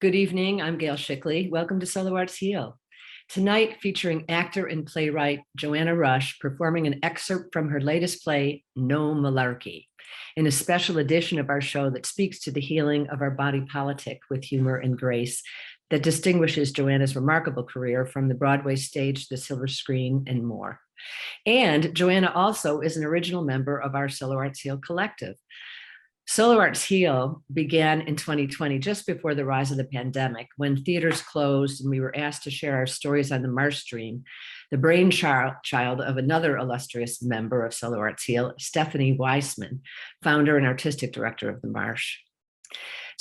Good evening, I'm Gail Shickley. Welcome to Solo Arts Heal. Tonight, featuring actor and playwright Joanna Rush performing an excerpt from her latest play, No Malarky, in a special edition of our show that speaks to the healing of our body politic with humor and grace that distinguishes Joanna's remarkable career from the Broadway stage, the silver screen, and more. And Joanna also is an original member of our Solo Arts Heal collective. Solo Arts Heal began in 2020, just before the rise of the pandemic, when theaters closed and we were asked to share our stories on the Marsh Stream, the brainchild of another illustrious member of Solo Arts Heal, Stephanie Weissman, founder and artistic director of the Marsh.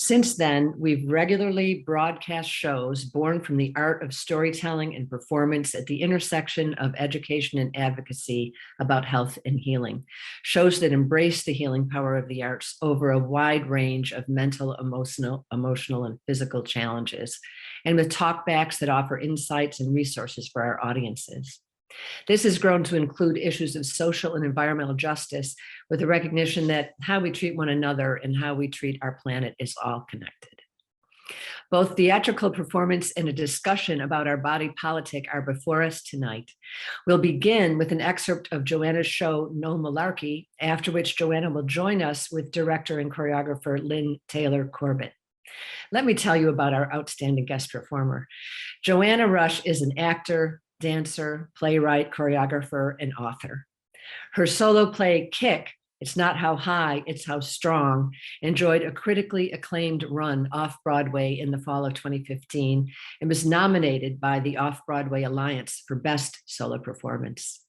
Since then, we've regularly broadcast shows born from the art of storytelling and performance at the intersection of education and advocacy about health and healing. Shows that embrace the healing power of the arts over a wide range of mental, emotional, and physical challenges, and with talkbacks that offer insights and resources for our audiences. This has grown to include issues of social and environmental justice, with the recognition that how we treat one another and how we treat our planet is all connected. Both theatrical performance and a discussion about our body politic are before us tonight. We'll begin with an excerpt of Joanna's show, No Malarky, after which Joanna will join us with director and choreographer Lynn Taylor Corbett. Let me tell you about our outstanding guest performer. Joanna Rush is an actor, dancer, playwright, choreographer, and author. Her solo play, Kick, It's Not How High, It's How Strong, enjoyed a critically acclaimed run off-Broadway in the fall of 2015 and was nominated by the Off-Broadway Alliance for Best Solo Performance.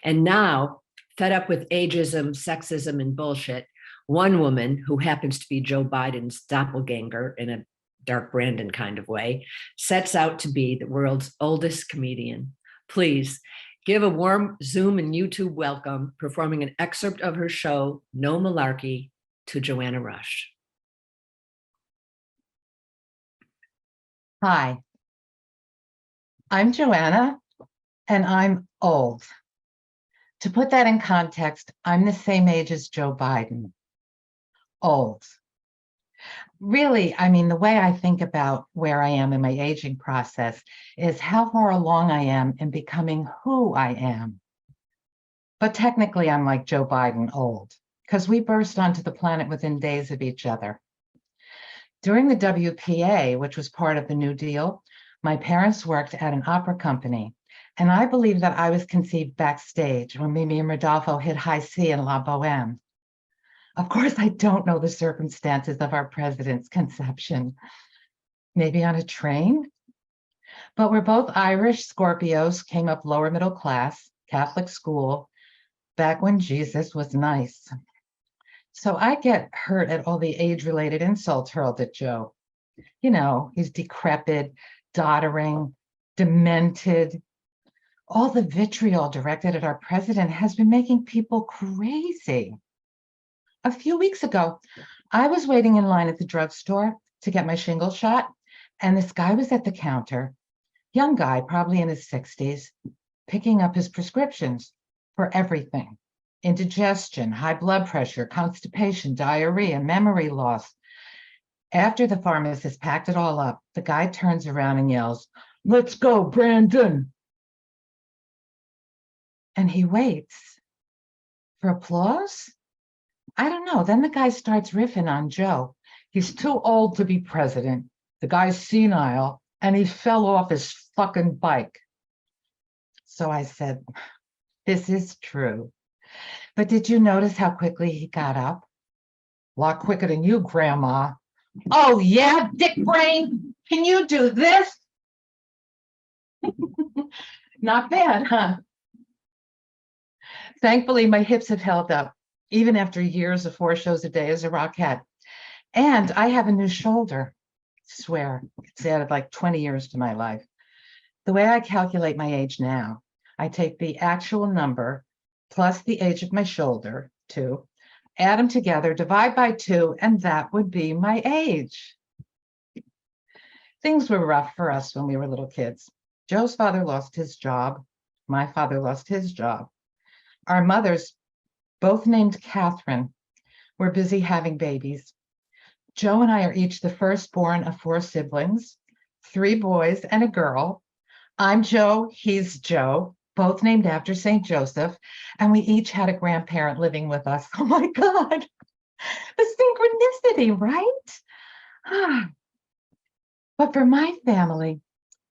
And now, fed up with ageism, sexism, and bullshit, one woman, who happens to be Joe Biden's doppelganger in a Dark Brandon kind of way, sets out to be the world's oldest comedian. Please give a warm Zoom and YouTube welcome, performing an excerpt of her show, No Malarky, to Joanna Rush. Hi, I'm Joanna, and I'm old. To put that in context, I'm the same age as Joe Biden. Old. Really, I mean, the way I think about where I am in my aging process is how far along I am in becoming who I am. But technically, I'm like Joe Biden, old, because we burst onto the planet within days of each other. During the WPA, which was part of the New Deal, my parents worked at an opera company, and I believe that I was conceived backstage when Mimi and Rodolfo hit high C in La Boheme. Of course, I don't know the circumstances of our president's conception. Maybe on a train? But we're both Irish Scorpios, came up lower middle class, Catholic school, back when Jesus was nice. So I get hurt at all the age-related insults hurled at Joe. You know, he's decrepit, doddering, demented. All the vitriol directed at our president has been making people crazy. A few weeks ago, I was waiting in line at the drugstore to get my shingle shot, and this guy was at the counter, young guy, probably in his 60s, picking up his prescriptions for everything: indigestion, high blood pressure, constipation, diarrhea, memory loss. After the pharmacist packed it all up, the guy turns around and yells, "Let's go, Brandon!" And he waits for applause. I don't know. Then the guy starts riffing on Joe. He's too old to be president. The guy's senile, and he fell off his fucking bike. So I said, this is true. But did you notice how quickly he got up? A lot quicker than you, Grandma. Oh, yeah, dick brain. Can you do this? Not bad, huh? Thankfully, my hips have held up, even after years of 4 shows a day as a rockette. And I have a new shoulder. I swear, it's added like 20 years to my life. The way I calculate my age now, I take the actual number plus the age of my shoulder, 2, add them together, divide by 2, and that would be my age. Things were rough for us when we were little kids. Joe's father lost his job. My father lost his job. Our mothers, both named Catherine, were busy having babies. Joe and I are each the firstborn of 4 siblings, 3 boys and a girl. I'm Joe, he's Joe, both named after St. Joseph, and we each had a grandparent living with us. Oh my God, the synchronicity, right? But for my family,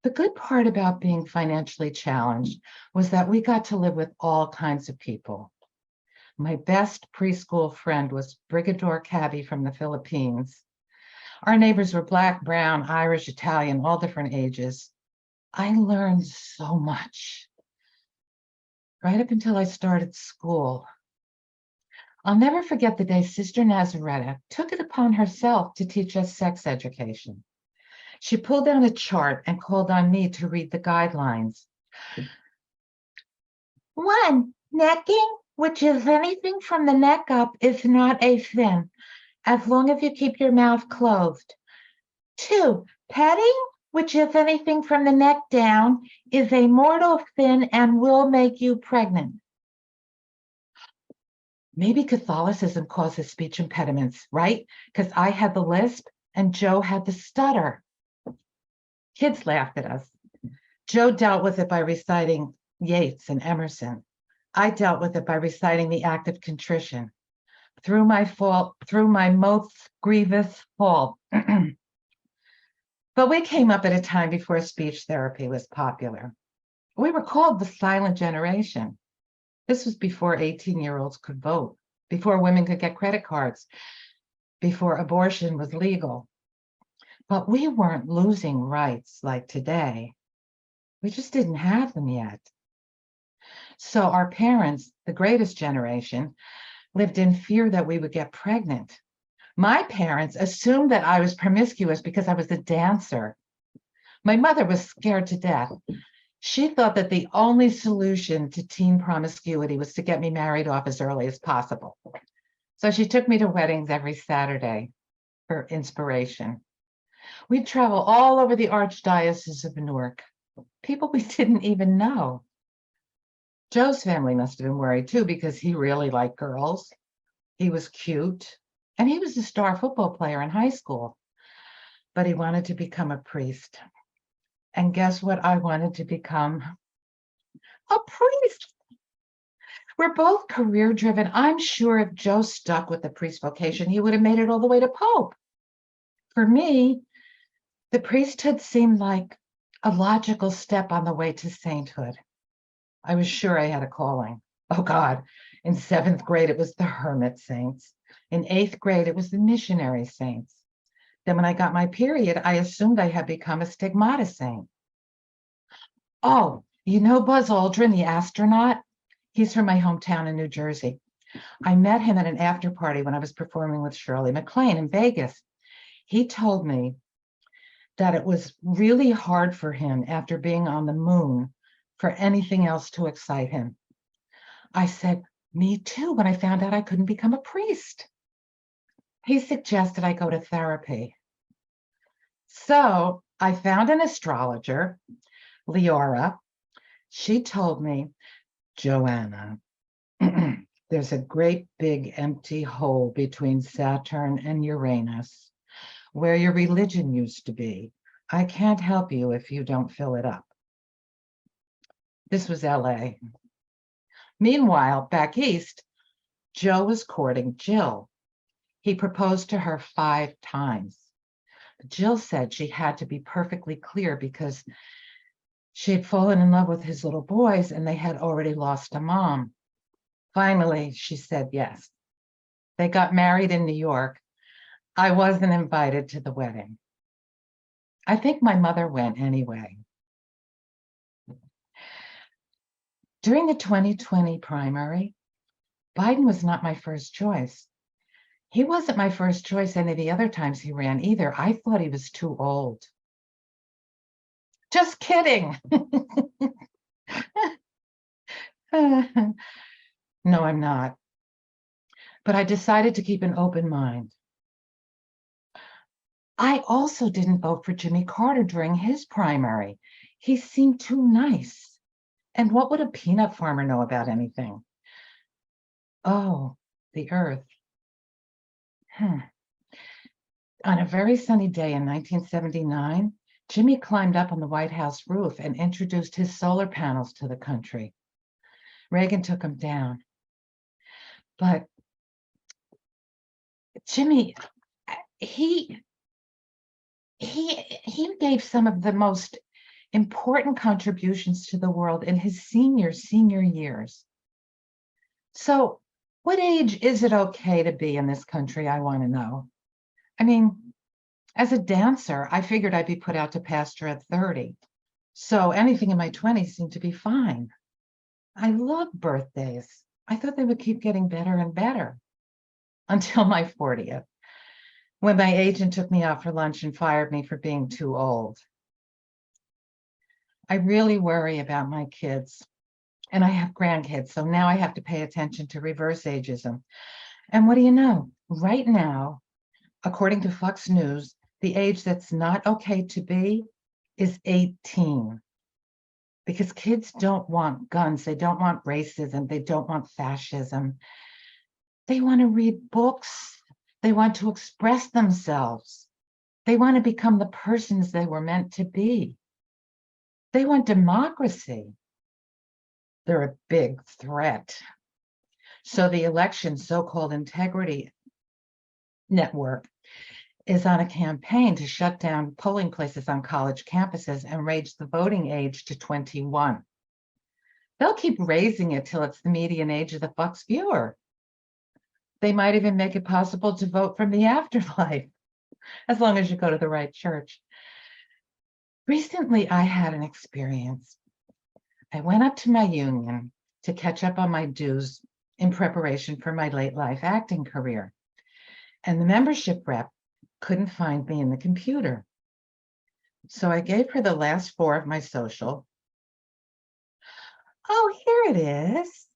the good part about being financially challenged was that we got to live with all kinds of people. My best preschool friend was Brigador Cabby from the Philippines. Our neighbors were Black, brown, Irish, Italian, all different ages. I learned so much right up until I started school. I'll never forget the day Sister Nazaretta took it upon herself to teach us sex education. She pulled down a chart and called on me to read the guidelines. 1, necking, which is anything from the neck up, is not a sin, as long as you keep your mouth closed. 2, petting, which is anything from the neck down, is a mortal sin and will make you pregnant. Maybe Catholicism causes speech impediments, right? Because I had the lisp and Joe had the stutter. Kids laughed at us. Joe dealt with it by reciting Yeats and Emerson. I dealt with it by reciting the act of contrition. Through my most grievous fault. But we came up at a time before speech therapy was popular. We were called the silent generation. This was before 18-year-olds could vote, before women could get credit cards, before abortion was legal. But we weren't losing rights like today. We just didn't have them yet. So our parents, the greatest generation, lived in fear that we would get pregnant. My parents assumed that I was promiscuous because I was a dancer. My mother was scared to death. She thought that the only solution to teen promiscuity was to get me married off as early as possible. So she took me to weddings every Saturday for inspiration. We'd travel all over the Archdiocese of Newark, people we didn't even know. Joe's family must have been worried too, because he really liked girls. He was cute, and he was a star football player in high school, but he wanted to become a priest. And guess what I wanted to become? A priest. We're both career driven. I'm sure if Joe stuck with the priest vocation, he would have made it all the way to Pope. For me, the priesthood seemed like a logical step on the way to sainthood. I was sure I had a calling. Oh God, in 7th grade, it was the hermit saints. In 8th grade, it was the missionary saints. Then when I got my period, I assumed I had become a stigmata saint. Oh, you know Buzz Aldrin, the astronaut? He's from my hometown in New Jersey. I met him at an after party when I was performing with Shirley MacLaine in Vegas. He told me that it was really hard for him after being on the moon for anything else to excite him. I said, me too, when I found out I couldn't become a priest. He suggested I go to therapy. So I found an astrologer, Leora. She told me, Joanna, there's a great big empty hole between Saturn and Uranus where your religion used to be. I can't help you if you don't fill it up. This was LA. Meanwhile, back east, Joe was courting Jill. He proposed to her 5 times. Jill said she had to be perfectly clear because she had fallen in love with his little boys and they had already lost a mom. Finally, she said yes. They got married in New York. I wasn't invited to the wedding. I think my mother went anyway. During the 2020 primary, Biden was not my first choice. He wasn't my first choice any of the other times he ran either. I thought he was too old. Just kidding. No, I'm not. But I decided to keep an open mind. I also didn't vote for Jimmy Carter during his primary. He seemed too nice. And what would a peanut farmer know about anything? Oh, the earth. On a very sunny day in 1979, Jimmy climbed up on the White House roof and introduced his solar panels to the country. Reagan took him down. But Jimmy, he gave some of the most important contributions to the world in his senior years. So what age is it okay to be in this country? I want to know. I mean, as a dancer, I figured I'd be put out to pasture at 30. So anything in my 20s seemed to be fine. I love birthdays. I thought they would keep getting better and better until my 40th, when my agent took me out for lunch and fired me for being too old. I really worry about my kids, and I have grandkids, so now I have to pay attention to reverse ageism. And what do you know? Right now, according to Fox News, the age that's not okay to be is 18. Because kids don't want guns, they don't want racism, they don't want fascism. They want to read books, they want to express themselves. They want to become the persons they were meant to be. They want democracy. They're a big threat. So the election so-called integrity network is on a campaign to shut down polling places on college campuses and raise the voting age to 21. They'll keep raising it till it's the median age of the Fox viewer. They might even make it possible to vote from the afterlife, as long as you go to the right church. Recently, I had an experience. I went up to my union to catch up on my dues in preparation for my late life acting career. And the membership rep couldn't find me in the computer. So I gave her the last 4 of my social. Oh, here it is.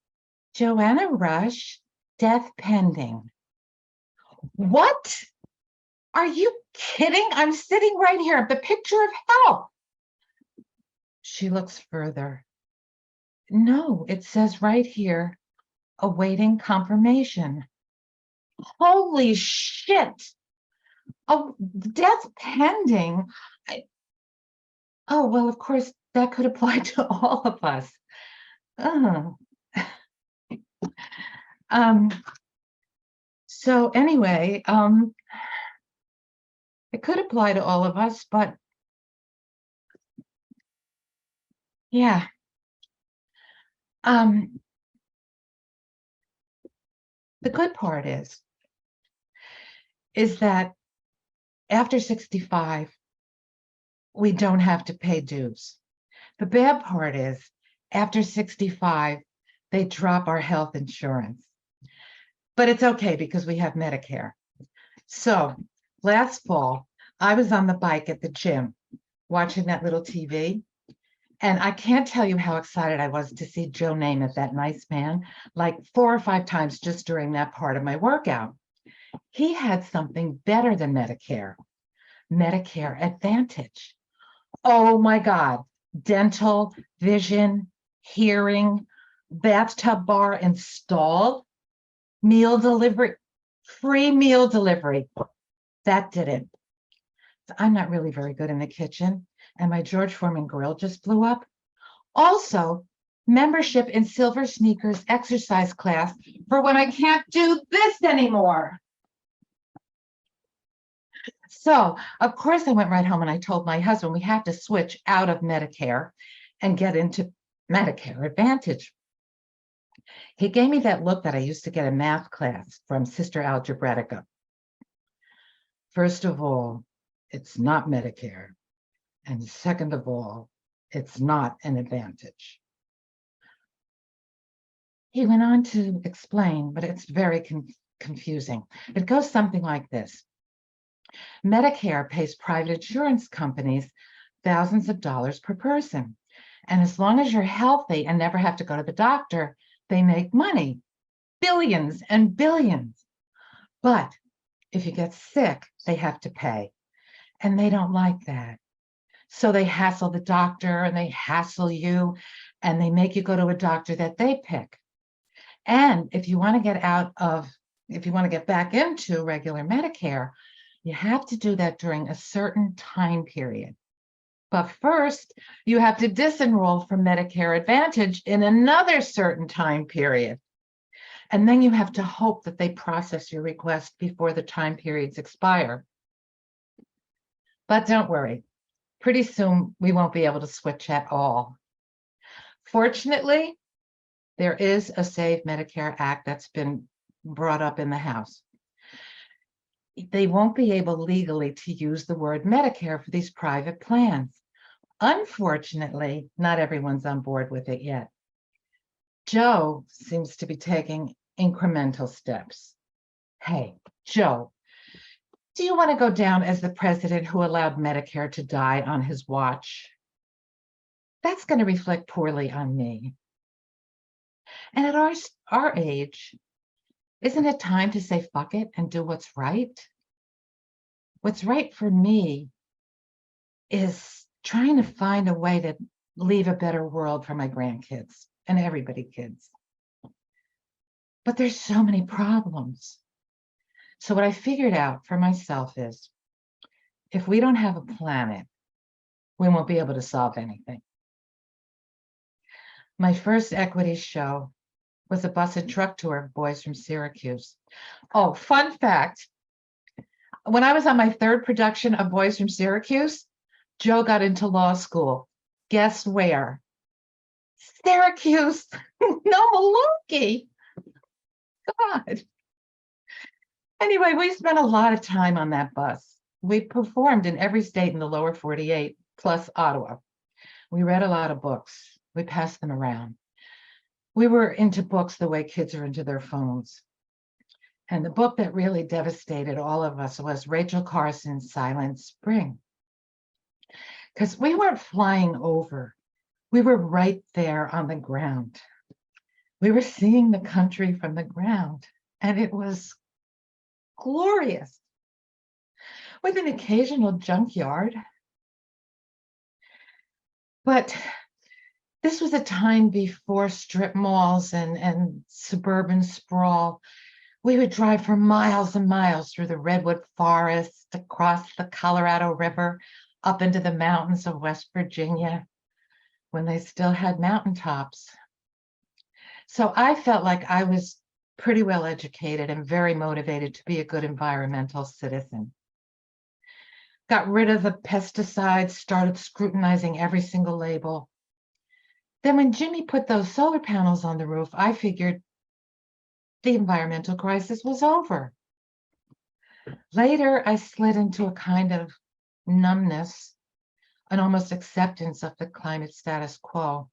Joanna Rush, death pending. What? Are you kidding? I'm sitting right here, the picture of health. She looks further. No, it says right here, awaiting confirmation. Holy shit. Oh, death pending. Oh, well, of course, that could apply to all of us. Oh. So anyway, it could apply to all of us, but yeah. The good part is that after 65, we don't have to pay dues. The bad part is after 65, they drop our health insurance. But it's okay because we have Medicare. So last fall, I was on the bike at the gym watching that little TV. And I can't tell you how excited I was to see Joe Namath, that nice man, like 4 or 5 times just during that part of my workout. He had something better than Medicare, Medicare Advantage. Oh my God, dental, vision, hearing, bathtub bar installed, meal delivery, free meal delivery. That did it. I'm not really very good in the kitchen, and my George Foreman grill just blew up. Also, membership in Silver Sneakers exercise class for when I can't do this anymore. So, of course, I went right home and I told my husband we have to switch out of Medicare and get into Medicare Advantage. He gave me that look that I used to get in math class from Sister Algebretica. First of all, it's not Medicare. And second of all, it's not an advantage. He went on to explain, but it's very confusing. It goes something like this. Medicare pays private insurance companies thousands of dollars per person. And as long as you're healthy and never have to go to the doctor, they make money, billions and billions. But if you get sick, they have to pay. And they don't like that. So they hassle the doctor and they hassle you and they make you go to a doctor that they pick. And if you want to get back into regular Medicare, You have to do that during a certain time period. But first, you have to disenroll from Medicare Advantage in another certain time period. And then you have to hope that they process your request before the time periods expire. But don't worry, pretty soon we won't be able to switch at all. Fortunately, there is a Save Medicare Act that's been brought up in the House. They won't be able legally to use the word Medicare for these private plans. Unfortunately, not everyone's on board with it yet. Joe seems to be taking incremental steps. Hey, Joe, do you want to go down as the president who allowed Medicare to die on his watch? That's going to reflect poorly on me. And at our age, isn't it time to say fuck it and do what's right? What's right for me is trying to find a way to leave a better world for my grandkids and everybody kids. But there's so many problems. So what I figured out for myself is if we don't have a planet, we won't be able to solve anything. My first equity show was a bus and truck tour of boys from Syracuse. Oh, fun fact. When I was on my third production of Boys from Syracuse, Joe got into law school. Guess where? Syracuse. No, Malarky. God. Anyway, we spent a lot of time on that bus. We performed in every state in the lower 48, plus Ottawa. We read a lot of books. We passed them around. We were into books the way kids are into their phones. And the book that really devastated all of us was Rachel Carson's Silent Spring. Because we weren't flying over. We were right there on the ground. We were seeing the country from the ground, and it was glorious, with an occasional junkyard. But this was a time before strip malls and suburban sprawl. We would drive for miles and miles through the redwood forest, across the Colorado River, up into the mountains of West Virginia, when they still had mountaintops. So I felt like I was pretty well educated and very motivated to be a good environmental citizen. Got rid of the pesticides, started scrutinizing every single label. Then when Jimmy put those solar panels on the roof, I figured the environmental crisis was over. Later, I slid into a kind of numbness, an almost acceptance of the climate status quo,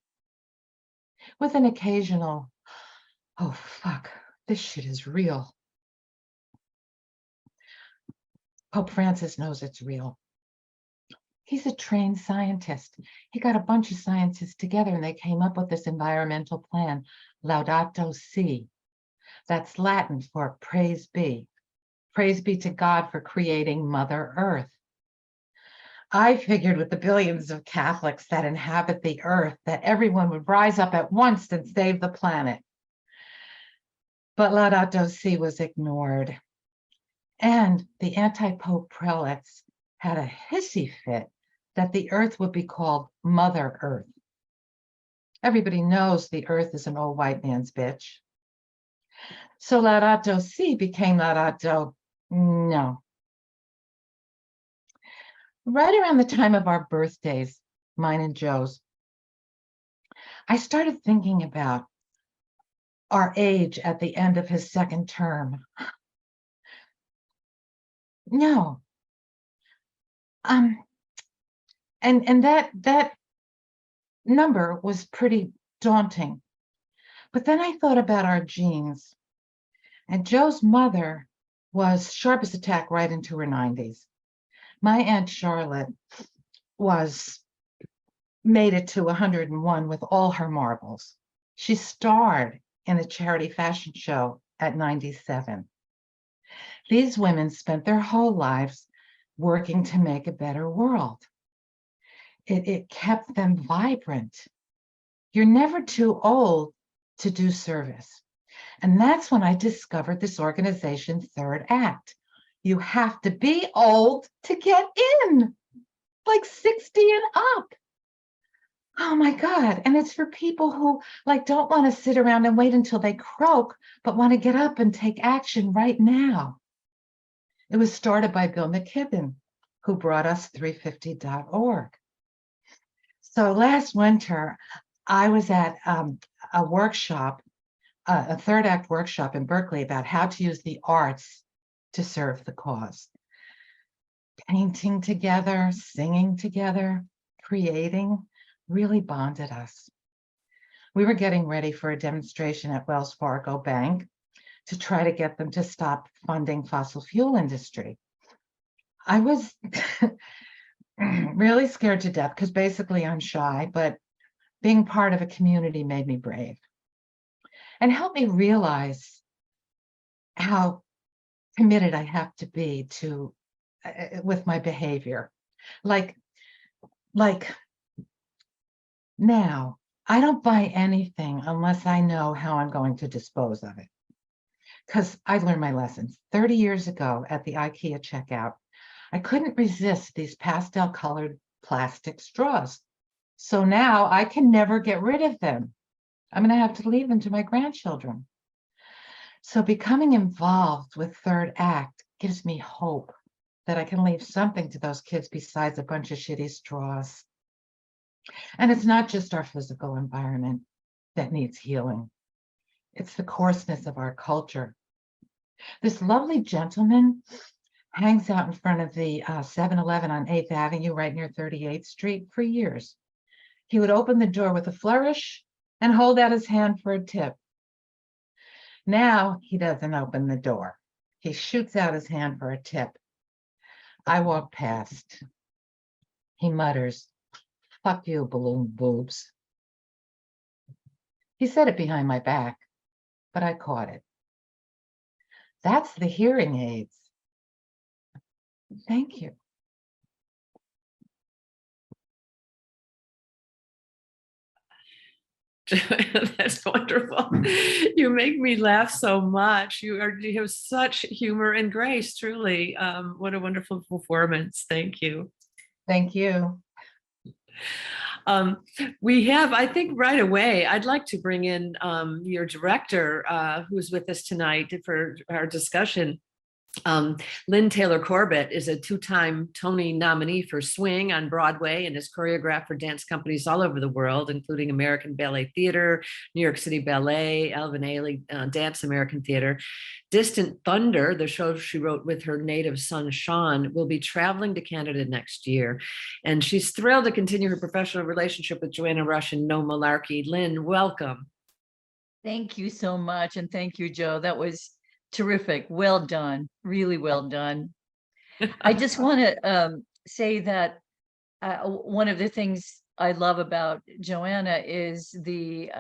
with an occasional, oh, fuck, this shit is real. Pope Francis knows it's real. He's a trained scientist. He got a bunch of scientists together and they came up with this environmental plan, Laudato Si. That's Latin for praise be. Praise be to God for creating Mother Earth. I figured with the billions of Catholics that inhabit the earth, that everyone would rise up at once and save the planet. But Laudato Si was ignored. And the anti-pope prelates had a hissy fit that the earth would be called Mother Earth. Everybody knows the earth is an old white man's bitch. So Laudato Si became Laudato No. Right around the time of our birthdays, mine and Joe's, I started thinking about our age at the end of his second term. No. And that number was pretty daunting. But then I thought about our genes. And Joe's mother was sharp as a tack right into her 90s. My Aunt Charlotte made it to 101 with all her marbles. She starred in a charity fashion show at 97. These women spent their whole lives working to make a better world. It kept them vibrant. You're never too old to do service. And that's when I discovered this organization, Third Act. You have to be old to get in, like 60 and up. Oh my God. And it's for people who like don't want to sit around and wait until they croak, but want to get up and take action right now. It was started by Bill McKibben, who brought us 350.org. So last winter, I was at a workshop, a third act workshop in Berkeley about how to use the arts to serve the cause. Painting together, singing together, creating really bonded us. We were getting ready for a demonstration at Wells Fargo Bank to try to get them to stop funding fossil fuel industry. I was really scared to death because basically I'm shy, but being part of a community made me brave and helped me realize how committed I have to be to with my behavior. Like now, I don't buy anything unless I know how I'm going to dispose of it. Because I learned my lessons 30 years ago at the IKEA checkout. I couldn't resist these pastel colored plastic straws. So now I can never get rid of them. I'm going to have to leave them to my grandchildren. So becoming involved with Third Act gives me hope that I can leave something to those kids besides a bunch of shitty straws. And it's not just our physical environment that needs healing. It's the coarseness of our culture. This lovely gentleman hangs out in front of the 7-Eleven on 8th Avenue right near 38th Street for years. He would open the door with a flourish and hold out his hand for a tip. Now he doesn't open the door. He shoots out his hand for a tip. I walk past. He mutters, "Fuck you, balloon boobs." He said it behind my back, but I caught it. That's the hearing aids. Thank you. That's wonderful. You make me laugh so much. You have such humor and grace, truly. What a wonderful performance. Thank you. Thank you. We have, I think right away, I'd like to bring in your director who's with us tonight for our discussion. Lynn Taylor Corbett is a two-time Tony nominee for Swing on Broadway and has choreographed for dance companies all over the world, including American Ballet Theater, New York City Ballet, Alvin Ailey Dance American Theater. Distant Thunder, the show she wrote with her native son, Sean, will be traveling to Canada next year. And she's thrilled to continue her professional relationship with Joanna Rush and No Malarky. Lynn, welcome. Thank you so much. And thank you, Joe. That was terrific. Well done. Really well done. I just want to say that one of the things I love about Joanna is the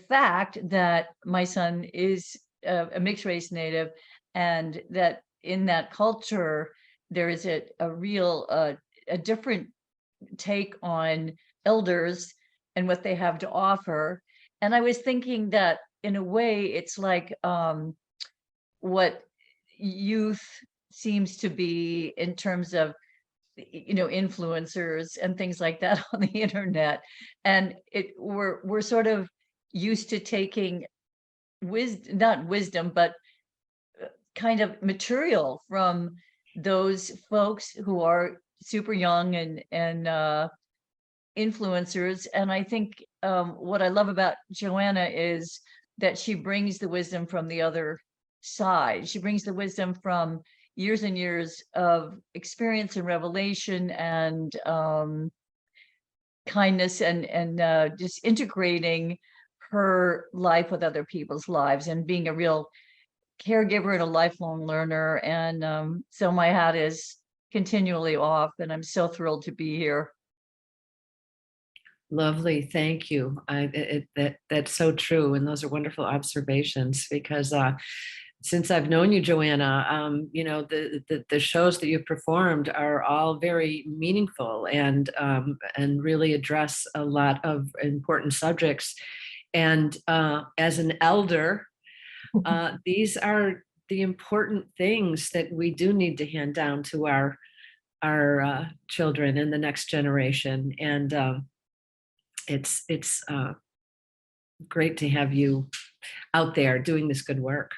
fact that my son is a mixed race native, and that in that culture there is a real a different take on elders and what they have to offer. And I was thinking that in a way it's like what youth seems to be in terms of influencers and things like that on the internet, and we're sort of used to taking not wisdom but kind of material from those folks who are super young and influencers. And I think what I love about Joanna is that she brings the wisdom from the other side. She brings the wisdom from years and years of experience and revelation and kindness and just integrating her life with other people's lives and being a real caregiver and a lifelong learner. And so my hat is continually off, and I'm so thrilled to be here. Lovely, thank you. That's so true, and those are wonderful observations. Because since I've known you, Joanna, the shows that you've performed are all very meaningful and really address a lot of important subjects. And as an elder, these are the important things that we do need to hand down to our children and the next generation. And it's great to have you out there doing this good work.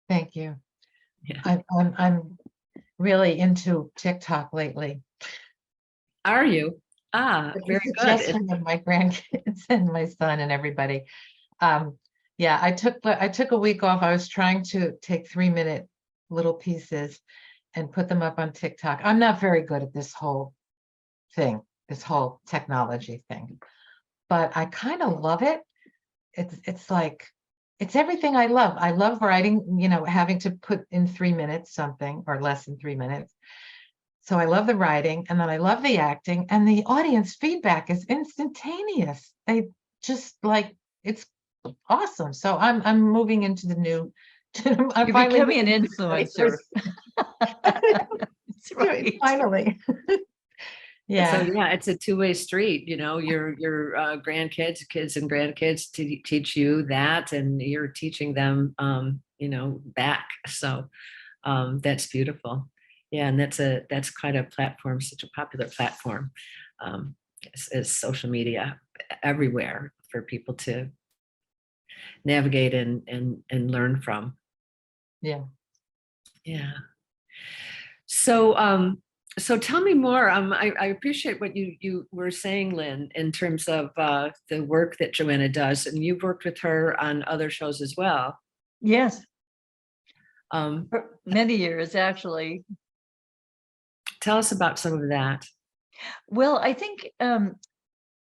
Thank you. Yeah. I'm really into TikTok lately. Are you? At the Very good. suggestion of my grandkids and my son and everybody. Yeah, I took a week off. I was trying to take 3-minute little pieces and put them up on TikTok. I'm not very good at this whole thing, this whole technology thing, but I kind of love it. It's like, it's everything I love. I love writing, having to put in 3 minutes something or less than 3 minutes. So I love the writing, and then I love the acting, and the audience feedback is instantaneous. They just like, it's awesome. So I'm moving into the new. I'm You're finally becoming an moving to the influencer. 21st That's right. Finally. So Yeah. yeah, it's a two-way street. Your grandkids, kids and grandkids to teach you that, and you're teaching them, back. So that's beautiful. Yeah, and that's quite a platform, such a popular platform, is social media everywhere for people to navigate and learn from. Yeah. Yeah. So tell me more. I appreciate what you were saying, Lynn, in terms of the work that Joanna does, and you've worked with her on other shows as well. Yes, Um, for many years, actually. Tell us about some of that. Well, I think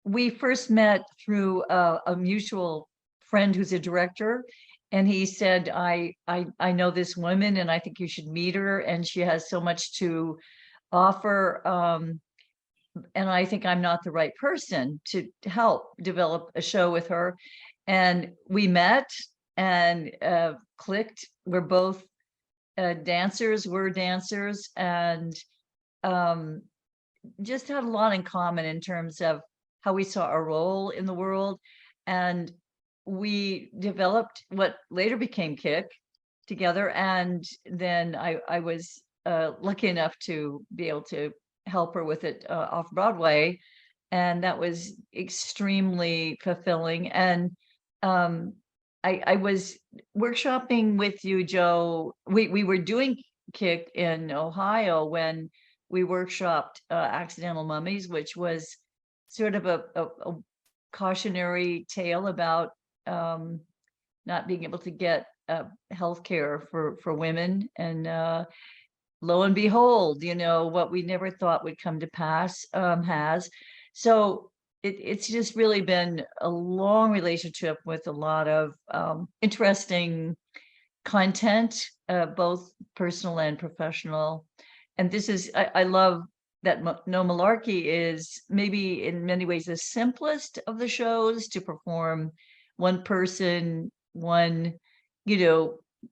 we first met through a mutual friend who's a director, and he said, I know this woman, and I think you should meet her, and she has so much to offer, and I think I'm not the right person to help develop a show with her. And we met and clicked. We're both dancers, we're dancers, and just had a lot in common in terms of how we saw our role in the world. And we developed what later became Kick together. And then I was lucky enough to be able to help her with it off Broadway. And that was extremely fulfilling. And I was workshopping with you, Joe. We were doing Kick in Ohio when we workshopped Accidental Mummies, which was sort of a cautionary tale about not being able to get health care for women. And lo and behold, what we never thought would come to pass has. So it's just really been a long relationship with a lot of interesting content, both personal and professional. And this is, I love that No Malarky is maybe in many ways the simplest of the shows to perform. One person, one,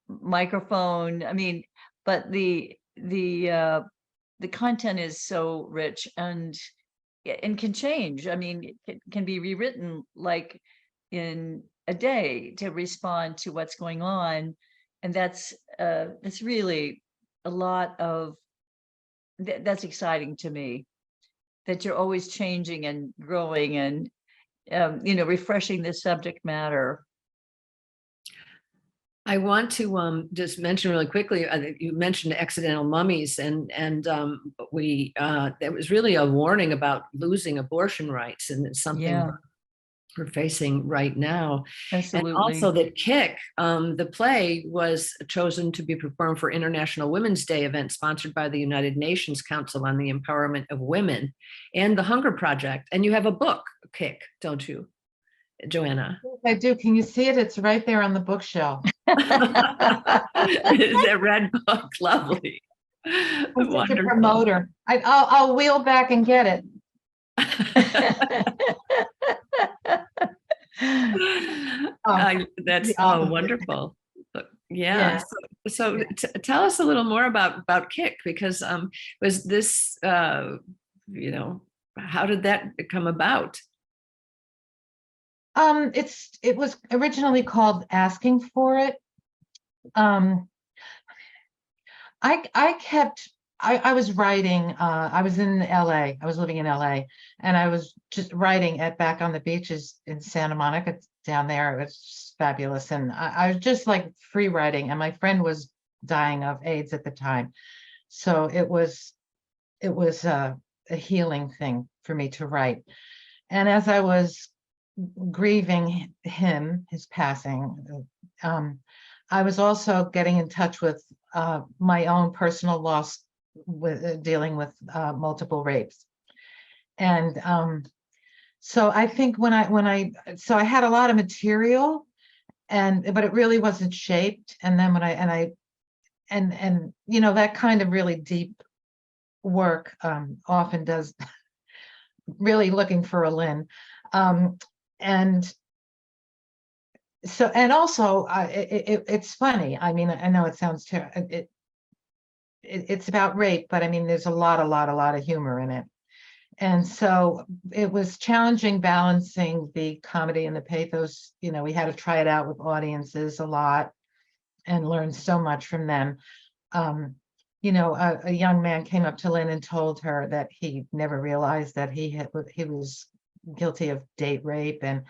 microphone. I mean, but the content is so rich and can change. I mean, it can be rewritten like in a day to respond to what's going on. And that's really a lot of that's exciting to me, that you're always changing and growing and refreshing the subject matter. I want to just mention really quickly. You mentioned Accidental Mummies, and we there was really a warning about losing abortion rights, and it's something Yeah, we're facing right now. absolutely. And also that Kick, the play, was chosen to be performed for International Women's Day event sponsored by the United Nations Council on the Empowerment of Women and the Hunger Project. And you have a book, Kick, don't you, Joanna? I do. Can you see it? It's right there on the bookshelf. Is that red book? Lovely. I'm such a Wonderful. promoter. I'll wheel back and get it. That's opposite. wonderful. Yeah. So tell us a little more about Kick, because was this how did that come about? It was originally called Asking for It. Um, I was writing, I was in LA, I was living in LA, and I was just writing back on the beaches in Santa Monica down there. It was just fabulous. And I was just like free writing, and my friend was dying of AIDS at the time. So it was a healing thing for me to write. And as I was grieving his passing, I was also getting in touch with my own personal loss with dealing with multiple rapes. And so I think so I had a lot of material, but it really wasn't shaped. And then and that kind of really deep work often does really looking for a Lynn. And so, and also it's funny. I mean, I know it sounds terrible. It's about rape, but I mean, there's a lot of humor in it. And so it was challenging balancing the comedy and the pathos. We had to try it out with audiences a lot and learn so much from them. A young man came up to Lynn and told her that he never realized that he was guilty of date rape, and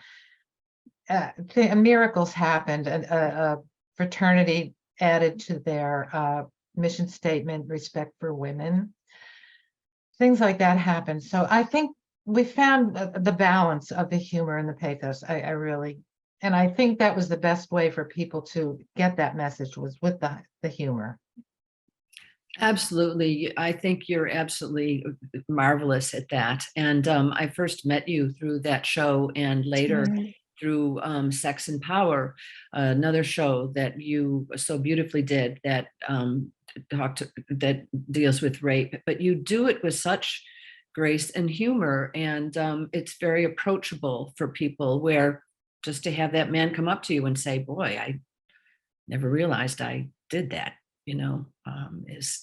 miracles happened, and a fraternity added to their mission statement, respect for women. Things like that happened. So I think we found the balance of the humor and the pathos. I really, and I think that was the best way for people to get that message, was with the humor. Absolutely. I think you're absolutely marvelous at that. And I first met you through that show, and later through Sex and Power, another show that you so beautifully did that that deals with rape. But you do it with such grace and humor, and it's very approachable for people, where just to have that man come up to you and say, boy, I never realized I did that,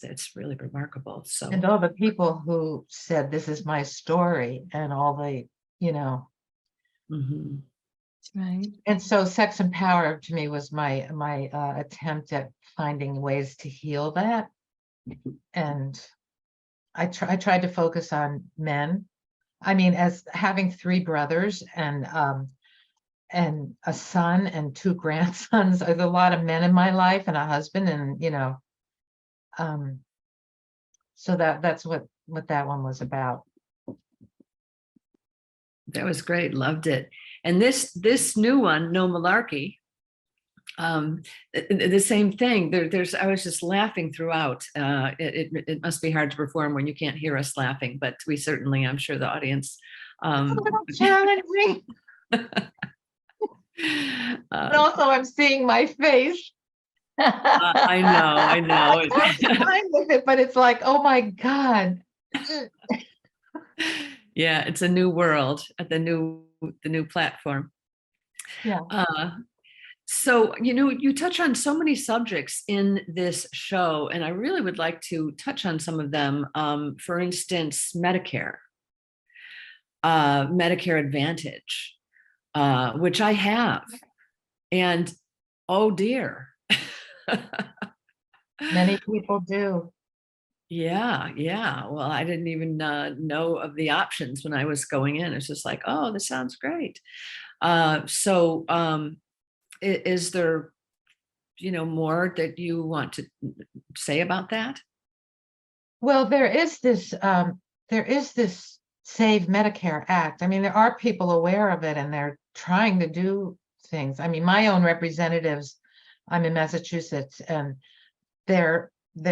that's really remarkable. So, and all the people who said, this is my story, and all the, mhm. Right. And so Sex and Power to me was my attempt at finding ways to heal that. And I tried to focus on men. I mean, as having 3 brothers and a son and 2 grandsons, there's a lot of men in my life, and a husband, and so that's what that one was about. That was great. Loved it. And this new one, No Malarky, the same thing. I was just laughing throughout. It must be hard to perform when you can't hear us laughing, but we certainly, I'm sure the audience. Challenging. And also, I'm seeing my face. I know. I'm fine with it, but it's like, oh my God. Yeah, it's a new world at the new platform. Yeah. So, you touch on so many subjects in this show, and I really would like to touch on some of them. For instance, Medicare Advantage, which I have. And oh dear. Many people do. Yeah. Well, I didn't even know of the options when I was going in. It's just like, oh, this sounds great. So is there, more that you want to say about that? Well, there is this Save Medicare Act. I mean, there are people aware of it, and they're trying to do things. I mean, my own representatives, I'm in Massachusetts, and they're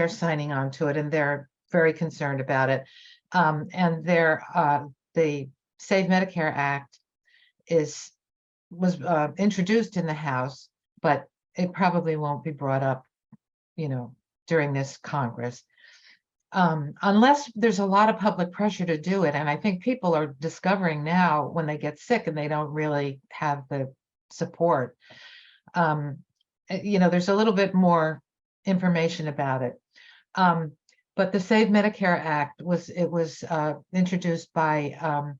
signing on to it, and they're very concerned about it. And the Save Medicare Act was introduced in the House, but it probably won't be brought up, during this Congress. Unless there's a lot of public pressure to do it. And I think people are discovering now, when they get sick and they don't really have the support, there's a little bit more information about it. But the Save Medicare Act was introduced by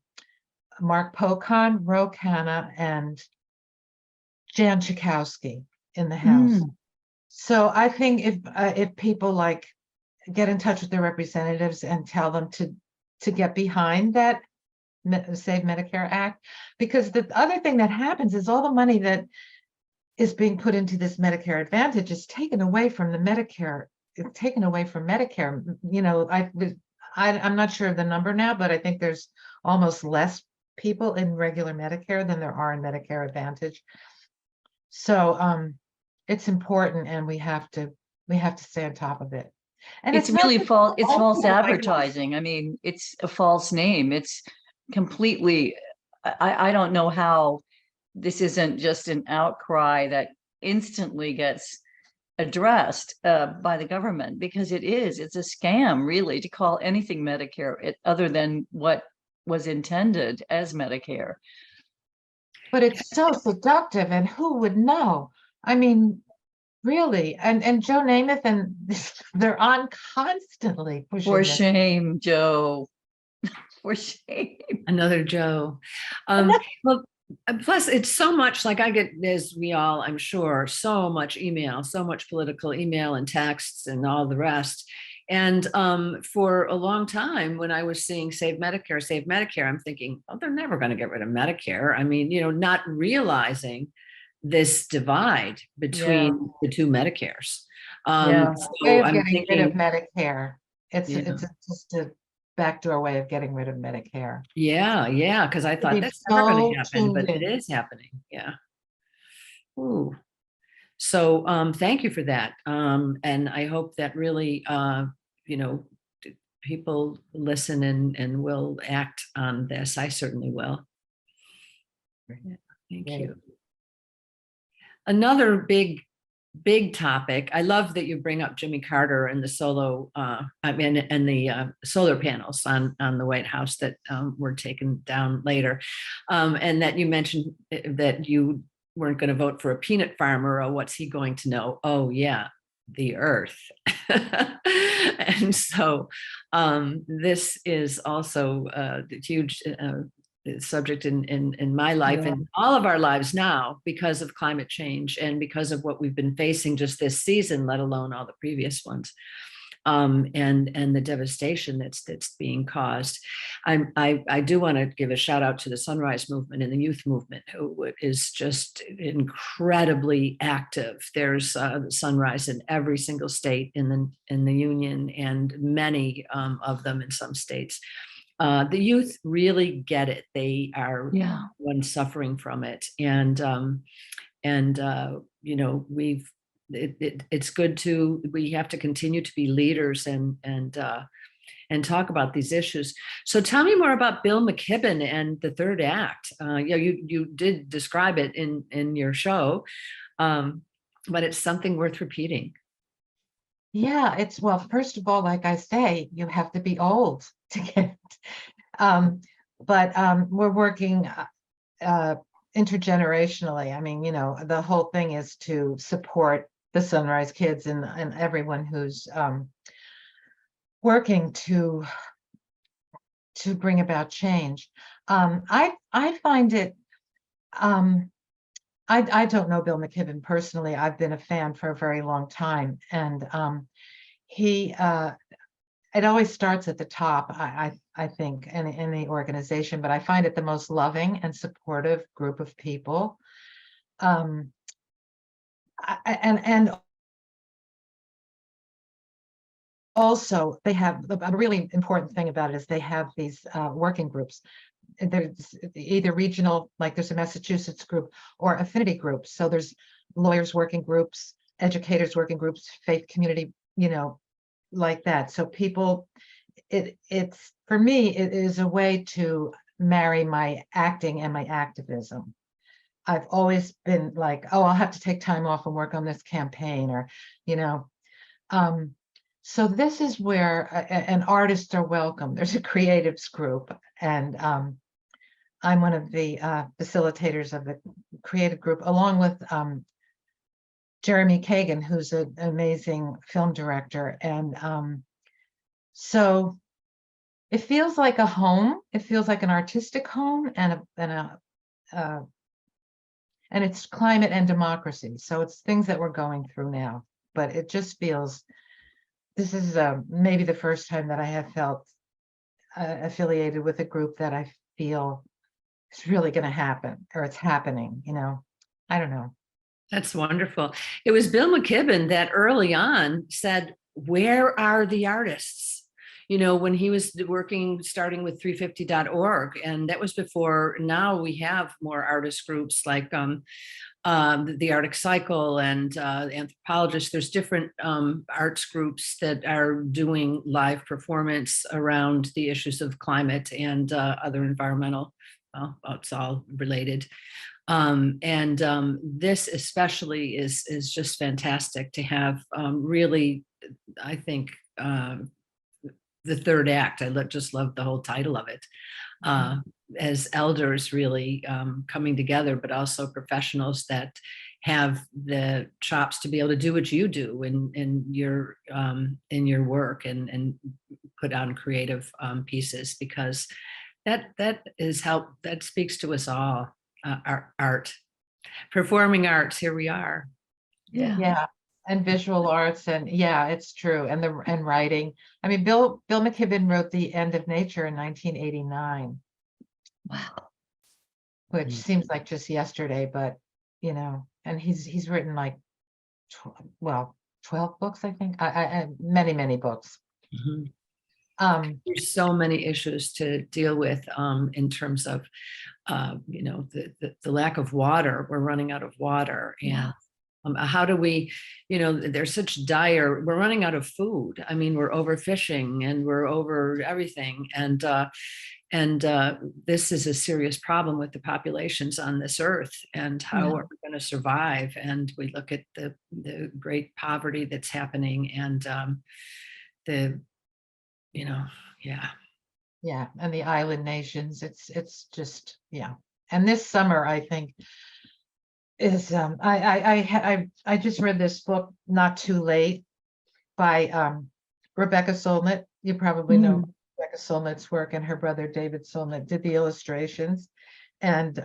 Mark Pocan, Ro Khanna, and Jan Schakowsky in the House. So I think if people like get in touch with their representatives and tell them to get behind that Save Medicare Act, because the other thing that happens is all the money that is being put into this Medicare Advantage is taken away from the Medicare, it's taken away from Medicare. You know, I'm not sure of the number now, but I think there's almost less people in regular Medicare than there are in Medicare Advantage. So it's important, and we have to stay on top of it. And It's not really just false. It's old false people, like, advertising. I mean, it's a false name. It's completely, I don't know how this isn't just an outcry that instantly gets addressed by the government, because it's a scam, really, to call anything Medicare other than what was intended as Medicare. but it's so seductive, and who would know? I mean, really, and Joe Namath and they're on constantly For pushing this. shame, Joe. For shame. Another Joe. Well, plus it's so much, like I get, as we all, I'm sure, so much email, so much political email and texts and all the rest. And for a long time, when I was seeing Save Medicare, I'm thinking, oh, they're never going to get rid of Medicare. I mean, you know, not realizing this divide between the two Medicares. Yeah. Way So of I'm getting rid of thinking, Medicare. It's yeah. just a backdoor way of getting rid of Medicare. Yeah, because I To thought be that's never going to so happen, but tuned it in. is happening. Yeah. Ooh. So thank you for that. And I hope that really, you know, people listen and will act on this. I certainly will. Yeah, thank Great. you. Another big topic. I love that you bring up Jimmy Carter and the solo, I mean, and the solar panels on the White House that were taken down later, and that you mentioned that you weren't going to vote for a peanut farmer. Or what's he going to know? Oh yeah, the earth. And so this is also a huge subject in my life Yeah. and all of our lives now, because of climate change and because of what we've been facing just this season, let alone all the previous ones, and the devastation that's being caused. I do want to give a shout out to the Sunrise Movement and the youth movement, who is just incredibly active. There's Sunrise in every single state in the union, and many of them in some states. The youth really get it. They are one suffering from it, and you know, it's good we have to continue to be leaders and talk about these issues. So tell me more about Bill McKibben and the third act. You know, you did describe it in your show, but it's something worth repeating. Yeah, well, first of all, like I say, you have to be old to get but we're working intergenerationally. I mean, you know, the whole thing is to support the Sunrise kids and everyone who's working to bring about change. I find it, I don't know Bill McKibben personally. I've been a fan for a very long time, and he it always starts at the top, I think, in the organization, but I find it the most loving and supportive group of people. And also they have a really important thing about it is they have these working groups. There's either regional, like there's a Massachusetts group, or affinity groups. So there's lawyers working groups, educators working groups, faith community, you know, like that. So people, it's for me, it is a way to marry my acting and my activism. I've always been like, oh, I'll have to take time off and work on this campaign, or, you know. So this is where and artists are welcome. There's a creatives group, and I'm one of the facilitators of the creative group, along with Jeremy Kagan, who's an amazing film director. And so it feels like a home. It feels like an artistic home, and it's climate and democracy. So it's things that we're going through now. but it just feels, this is maybe the first time that I have felt affiliated with a group that I feel it's really going to happen, or it's happening, I don't know. That's wonderful. It was Bill McKibben that early on said, where are the artists? When he was starting with 350.org, and that was before. Now we have more artist groups like the Arctic Cycle and Anthropologists. There's different arts groups that are doing live performance around the issues of climate and other environmental. Well, it's all related. This especially is just fantastic to have. Really, I think the third act. Just love the whole title of it. As elders really coming together, but also professionals that have the chops to be able to do what you do in your work and put on creative pieces, because that speaks to us all. Our art, performing arts, here we are. Yeah, and visual arts, and yeah, it's true. And writing. I mean, Bill McKibben wrote The End of Nature in 1989. Wow. Which seems like just yesterday, but and he's written like 12 books, I think. I many books. There's so many issues to deal with in terms of the lack of water. We're running out of water, and how do we, there's such we're running out of food. I mean, we're overfishing and we're over everything, and this is a serious problem with the populations on this earth, and how are we going to survive? And we look at the great poverty that's happening, and Yeah, and the island nations. It's just, And this summer, I think, is I just read this book, Not Too Late, by Rebecca Solnit. You probably know Rebecca Solnit's work, and her brother David Solnit did the illustrations. And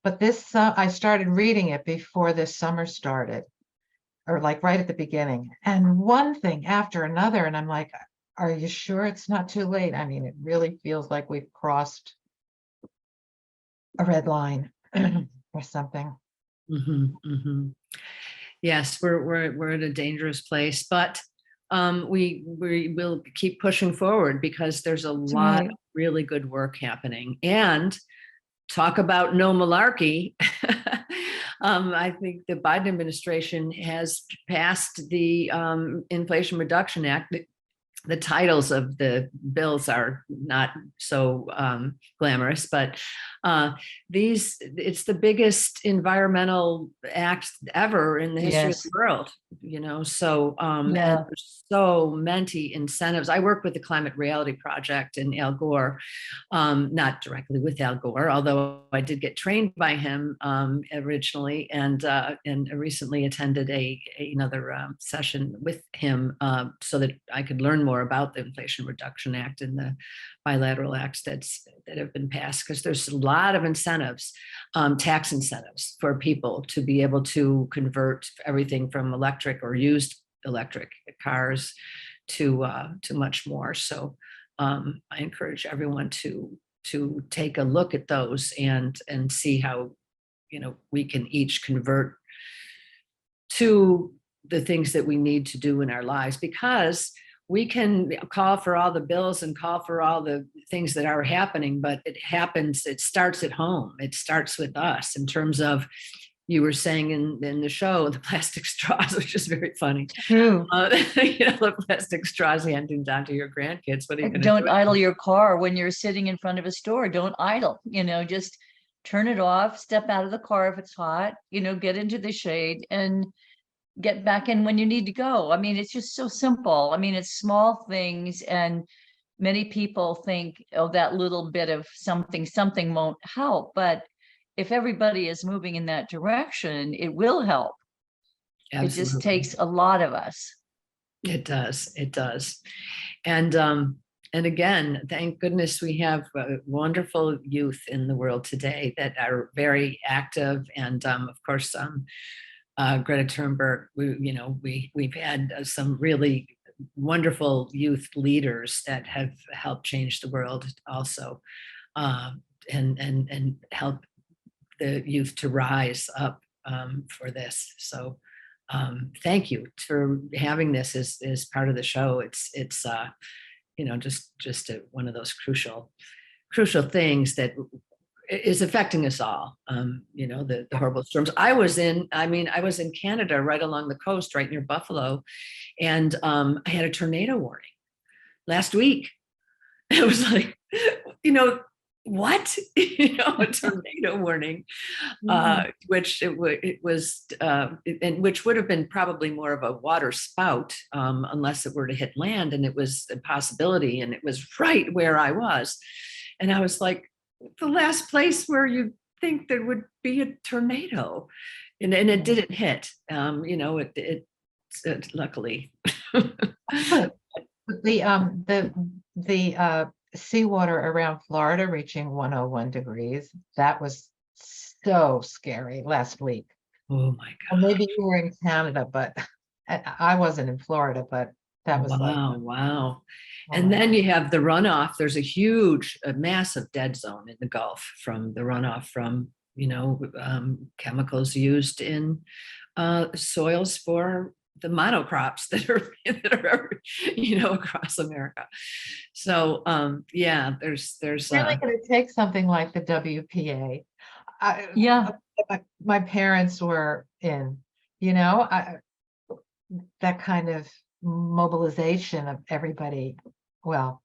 but this I started reading it before this summer started, or like right at the beginning, and one thing after another, and I'm like, are you sure it's not too late? I mean, it really feels like we've crossed a red line or something. Yes, we're in a dangerous place, but we will keep pushing forward, because there's a lot of really good work happening. And talk about no malarkey. I think the Biden administration has passed the Inflation Reduction Act. The titles of the bills are not so glamorous, but it's the biggest environmental act ever in the history of the world, so and there's so many incentives. I work with the Climate Reality Project and Al Gore, not directly with Al Gore, although I did get trained by him originally, and recently attended another session with him so that I could learn more about the Inflation Reduction Act and the bilateral acts that have been passed, because there's a lot of incentives, tax incentives for people to be able to convert everything from electric or used electric cars to much more. So I encourage everyone to take a look at those and see how we can each convert to the things that we need to do in our lives, because we can call for all the bills and call for all the things that are happening, but it starts at home. It starts with us, in terms of, you were saying in the show, the plastic straws, which is very funny. True. The plastic straws handing down to your grandkids. What are you going to do? Don't idle your car when you're sitting in front of a store. Don't idle, just turn it off, step out of the car if it's hot, get into the shade and get back in when you need to go. I mean, it's just so simple. I mean, it's small things, and many people think, oh, that little bit of something won't help. But if everybody is moving in that direction, it will help. Absolutely. It just takes a lot of us. It does. And again, thank goodness we have wonderful youth in the world today that are very active, and of course, Greta Thunberg. We've had some really wonderful youth leaders that have helped change the world also, and help the youth to rise up for this. So thank you for having this as part of the show. It's just one of those crucial things that is affecting us all. The horrible storms. I was in Canada, right along the coast, right near Buffalo, and I had a tornado warning last week. It was like, what? A tornado warning, which which would have been probably more of a water spout, unless it were to hit land, and it was a possibility, and it was right where I was. And I was like, the last place where you think there would be a tornado, and it didn't hit. It luckily. The seawater around Florida reaching 101 degrees. That was so scary last week. Oh my Or God. maybe you were in Canada, but I wasn't in Florida, but that was wow. Oh And my then you have the runoff. There's a massive dead zone in the Gulf from the runoff from, chemicals used in soils for the monocrops that are across America. So there's really going to take something like the WPA. Yeah. My parents were in, that kind of mobilization of everybody. Well,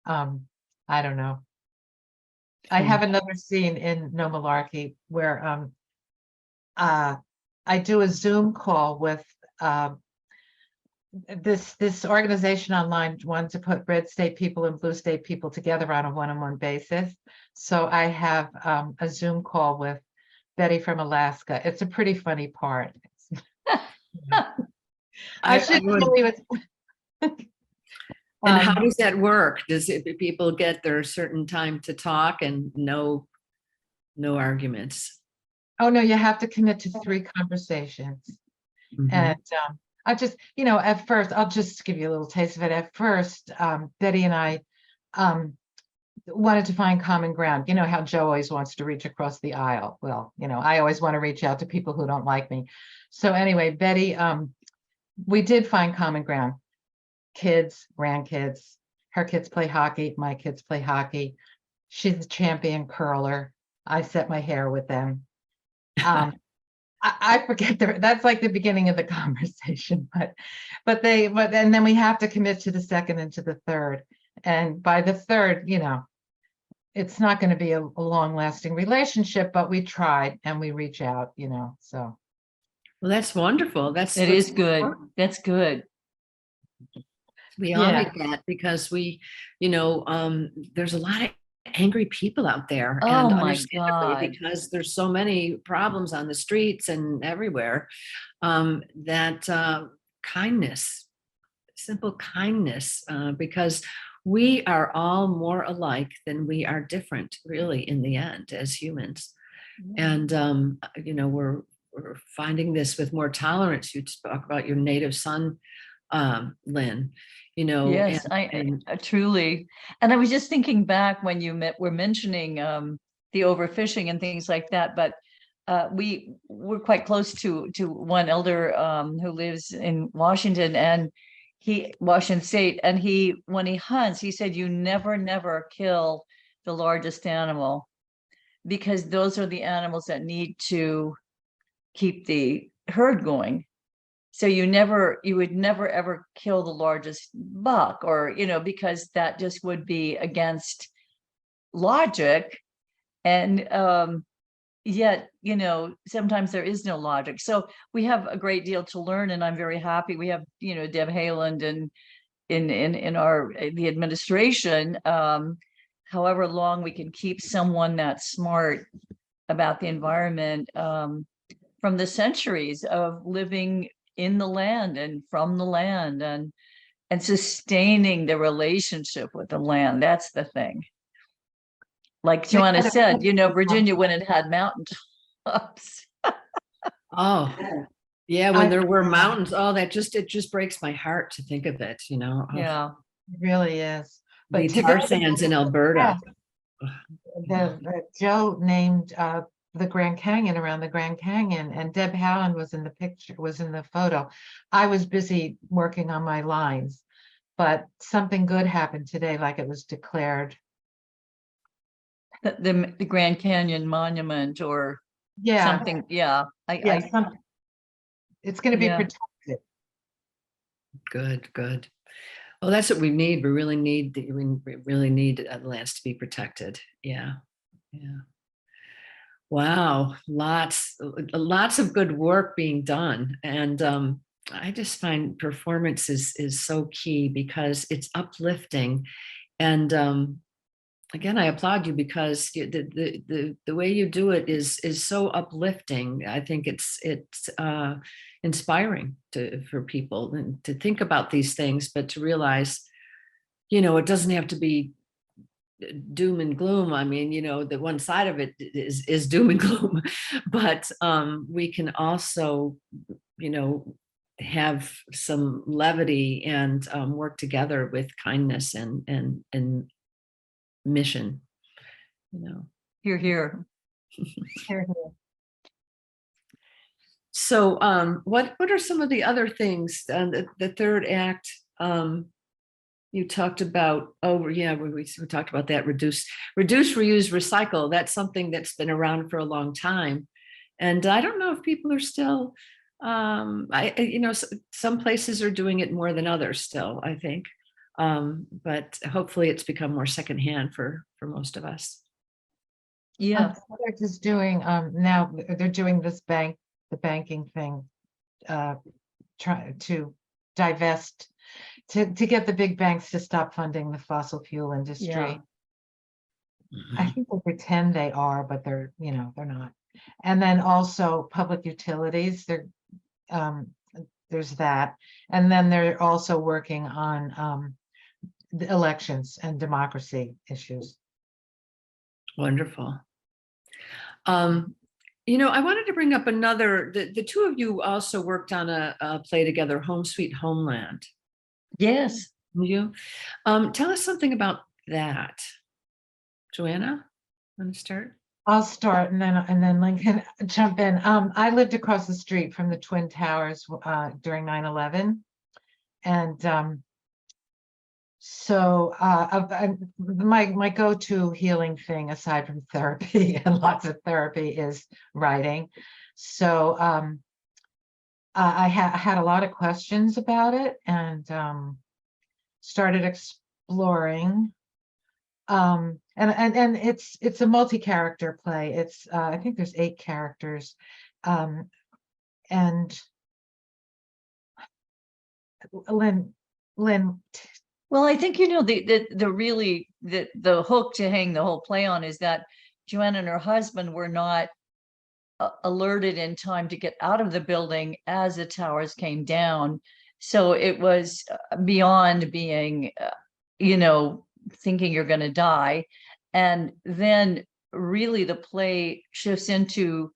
I don't know. I have another scene in No Malarky where I do a Zoom call with this organization online wanted to put red state people and blue state people together on a one-on-one basis. So I have a Zoom call with Betty from Alaska. It's a pretty funny part. I shouldn't believe it. And how does that work? Does people get their certain time to talk and no arguments? Oh no, you have to commit to 3 conversations. And I just, at first, I'll just give you a little taste of it. At first, Betty and I wanted to find common ground. You know how Joe always wants to reach across the aisle. Well, I always want to reach out to people who don't like me. So anyway, Betty, we did find common ground. Kids, grandkids, her kids play hockey, my kids play hockey. She's the champion curler. I set my hair with them. I forget that's like the beginning of the conversation, but then we have to commit to the second and to the third. And by the third, it's not going to be a long lasting relationship, but we tried and we reach out, so. Well, that's wonderful. It is good. That's good. We all need that because there's a lot of angry people out there, Oh and my understandably, God. because there's so many problems on the streets and everywhere, that kindness, simple kindness, because we are all more alike than we are different, really, in the end, as humans. And we're finding this with more tolerance. You talk about your native son, Lynn. Yes, I truly. And I was just thinking back when were mentioning the overfishing and things like that, but we're quite close to one elder who lives in Washington State, and when he hunts, he said you never kill the largest animal, because those are the animals that need to keep the herd going. So you would never ever kill the largest buck, or, because that just would be against logic. And yet, sometimes there is no logic. So we have a great deal to learn, and I'm very happy. We have, Deb Haaland and in the administration, however long we can keep someone that's smart about the environment, from the centuries of living in the land and from the land, and sustaining the relationship with the land. That's the thing. Like They Joanna had a said, picture of- Virginia, when it had mountaintops. Oh, yeah, when I there were mountains, oh, it just breaks my heart to think of it, you know. Oh, Yeah. It really is. the But tar today, sands in Alberta. Joe named the Grand Canyon around the Grand Canyon, and Deb Howland was in the picture, was in the photo. I was busy working on my lines, but something good happened today, like it was declared. The Grand Canyon Monument or Yeah, something. Yeah. yeah, it's going to be Yeah. protected. Good, good. Well, that's what we need. We really need the lands to be protected. Yeah, yeah. Wow, lots of good work being done, and I just find performance is so key because it's uplifting. And again, I applaud you because the way you do it is so uplifting. I think it's inspiring for people and to think about these things, but to realize, it doesn't have to be doom and gloom. I mean, the one side of it is doom and gloom, but we can also, have some levity and work together with kindness and mission. Here, here. Here, here. So what are some of the other things? The third act, you talked about, oh yeah, we talked about that, reduce, reuse, recycle. That's something that's been around for a long time. And I don't know if people are still, some places are doing it more than others still, I think. But hopefully it's become more secondhand for most of us. Yeah. They're just doing now they're doing the banking thing, try to divest, to get the big banks to stop funding the fossil fuel industry. Yeah. I think they pretend they are, but they're not. And then also public utilities, there's that. And then they're also working on the elections and democracy issues. Wonderful. I wanted to bring up the two of you also worked on a play together, Home Sweet Homeland. Yes. You tell us something about that. Joanna, want to start? I'll start and then Lincoln jump in. I lived across the street from the Twin Towers during 9/11. And so my go-to healing thing, aside from therapy and lots of therapy, is writing. So I had a lot of questions about it and started exploring. And it's a multi-character play. It's I think there's 8 characters, and Lynn. Well, I think the really the hook to hang the whole play on is that Joanna and her husband were not alerted in time to get out of the building as the towers came down. So it was beyond being, thinking you're going to die. And then really the play shifts into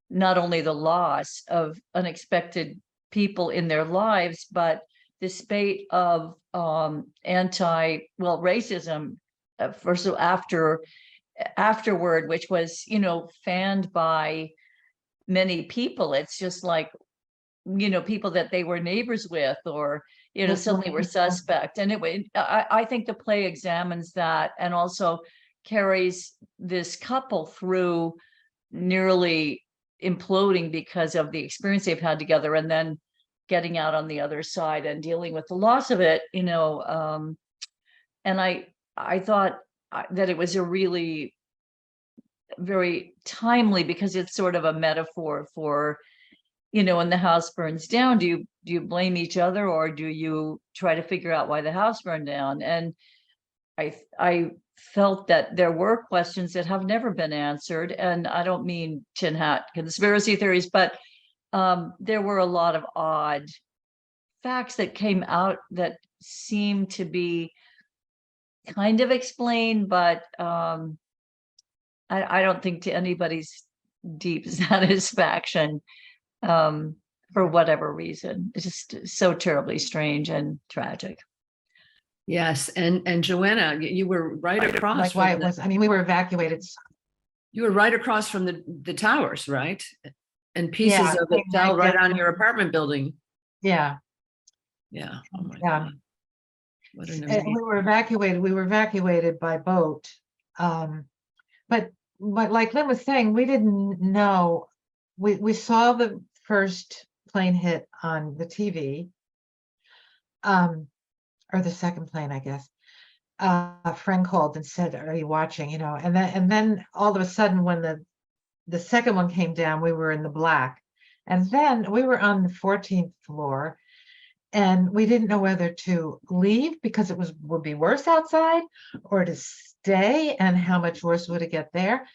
not only the loss of unexpected people in their lives, but the spate of racism first afterward, which was, fanned by many people. It's just like, people that they were neighbors with, or, suddenly were suspect. And I think the play examines that and also carries this couple through nearly imploding because of the experience they've had together, and then getting out on the other side and dealing with the loss of it, and I thought that it was a really very timely, because it's sort of a metaphor for, when the house burns down, do you blame each other, or do you try to figure out why the house burned down? And I felt that there were questions that have never been answered, and I don't mean tin hat conspiracy theories, but there were a lot of odd facts that came out that seemed to be kind of explained, but I don't think to anybody's deep satisfaction, for whatever reason. It's just so terribly strange and tragic. Yes, and Joanna, you were right across Like from why it was, I mean, we were evacuated. you were right across from the towers, right? And Yeah, pieces it of it came fell right right on down. your apartment building. Yeah, Yeah. Oh my yeah. God. What an And amazing. we were evacuated by boat. Um, but like Lynn was saying, we didn't know. We saw the first plane hit on the TV, or the second plane, I guess. A friend called and said, "Are you watching?" You know, and then all of a sudden, when the second one came down, we were in the black, and then we were on the 14th floor, and we didn't know whether to leave because it would be worse outside, or to stay, and how much worse would it get there.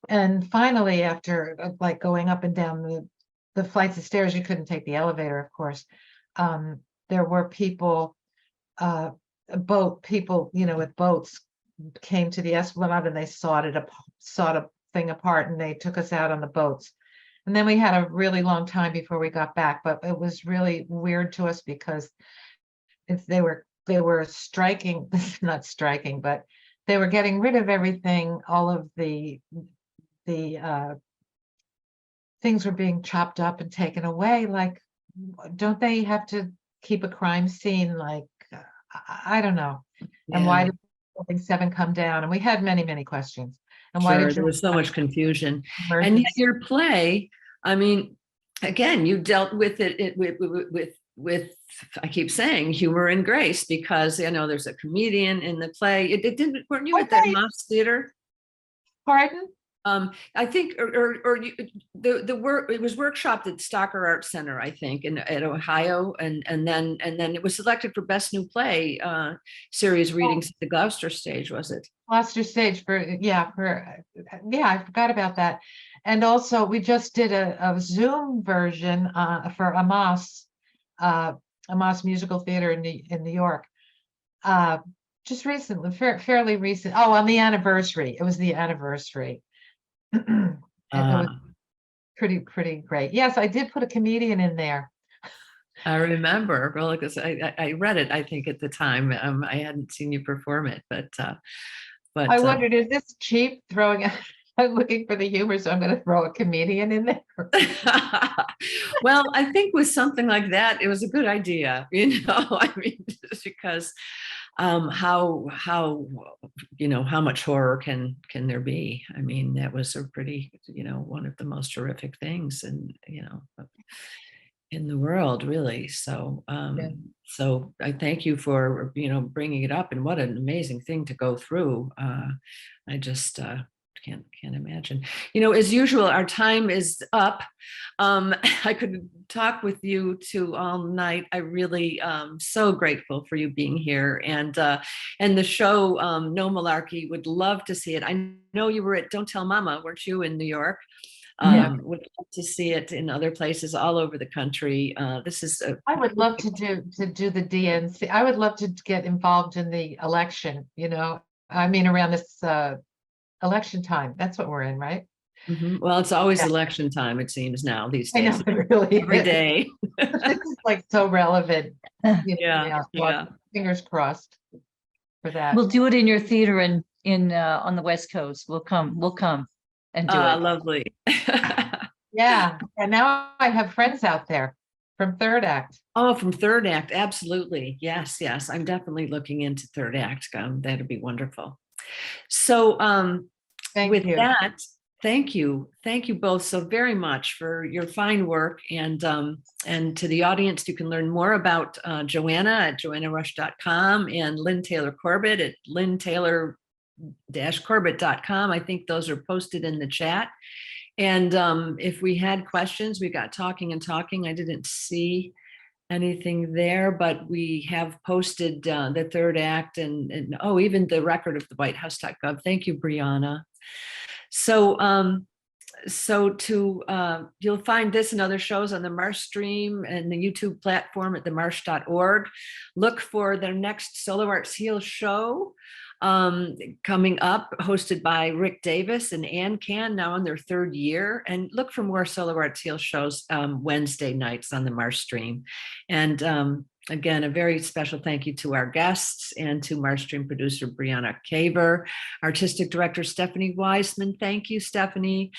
And finally, after like going up and down the flights of stairs, you couldn't take the elevator, of course. There were people, boat people, you know, with boats came to the Esplanade, and they sawed a thing apart, and they took us out on the boats. And then we had a really long time before we got back, but it was really weird to us because if they were striking, not striking, but they were getting rid of everything. All of the things were being chopped up and taken away. Like, don't they have to keep a crime scene? Like, I don't know. And why Yeah, did Building 7 come down? And we had many, many questions. And why sure. did There you was so much confusion. And yet emergency? your play, I mean, again, you dealt with it with I keep saying humor and grace, because you know there's a comedian in the play. It didn't, weren't you at that Okay, Moss Theater? pardon? I think, or you, the work, it was workshopped at Stocker Art Center, I think, in at Ohio, and then it was selected for Best New Play series readings at the Gloucester stage, was it? Gloucester stage yeah, I forgot about that. And also we just did a Zoom version for uh, Amos Musical Theater in New York. Just recently, fairly recent. Oh, on the anniversary. It was the anniversary. And it was Uh, pretty great. Yes, I did put a comedian in there. I remember, well, because I read it, I think at the time. I hadn't seen you perform it, but I wondered, is this cheap throwing I'm looking for the humor, so I'm going to throw a comedian in there. well, I think with something like that, it was a good idea, you know. I mean, just because how you know how much horror can there be? I mean, that was a pretty, you know, one of the most horrific things, and you know, in the world, really. So Yeah. so I thank you for, you know, bringing it up, and what an amazing thing to go through. I just can't imagine. You know, as usual, our time is up. I could talk with you two all night. I really so grateful for you being here, and the show No Malarky, would love to see it. I know you were at Don't Tell Mama, weren't you, in New York? Yeah. Would love to see it in other places all over the country. This is a, I would love to do the DNC. I would love to get involved in the election, you know. I mean, around this election time. That's what we're in, right? mhm. Well, it's always Yeah, election time, it seems now these I days, know it really every is. day. This is like so relevant, you know, Yeah, now. Well, yeah. fingers crossed for that. We'll do it in your theater in on the West Coast. We'll come and do it. Lovely. Yeah. And now I have friends out there from Third Act. Oh, from Third Act, absolutely. Yes, yes. I'm definitely looking into Third Act. That'd be wonderful. So Thank with you. that, thank you. Thank you both so very much for your fine work. And to the audience, you can learn more about Joanna at joannarush.com, and Lynn Taylor Corbett at lynntaylor-corbett.com. I think those are posted in the chat. And if we had questions, we got talking and talking. I didn't see anything there, but we have posted the Third Act, and oh, even the record of the whitehouse.gov. Thank you, Brianna. So you'll find this and other shows on the Marsh stream and the YouTube platform at themarsh.org. Look for their next Solo Arts Heal show coming up, hosted by Rick Davis and Ann Can, now in their third year. And look for more Solo Art Teal shows Wednesday nights on the Marsh stream. And again, a very special thank you to our guests and to Marsh stream producer Brianna Caver, artistic director Stephanie Weisman. Thank you, Stephanie,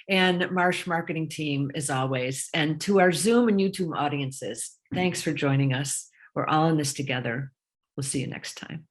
and Marsh marketing team as always. And to our Zoom and YouTube audiences, thanks for joining us. We're all in this together. We'll see you next time.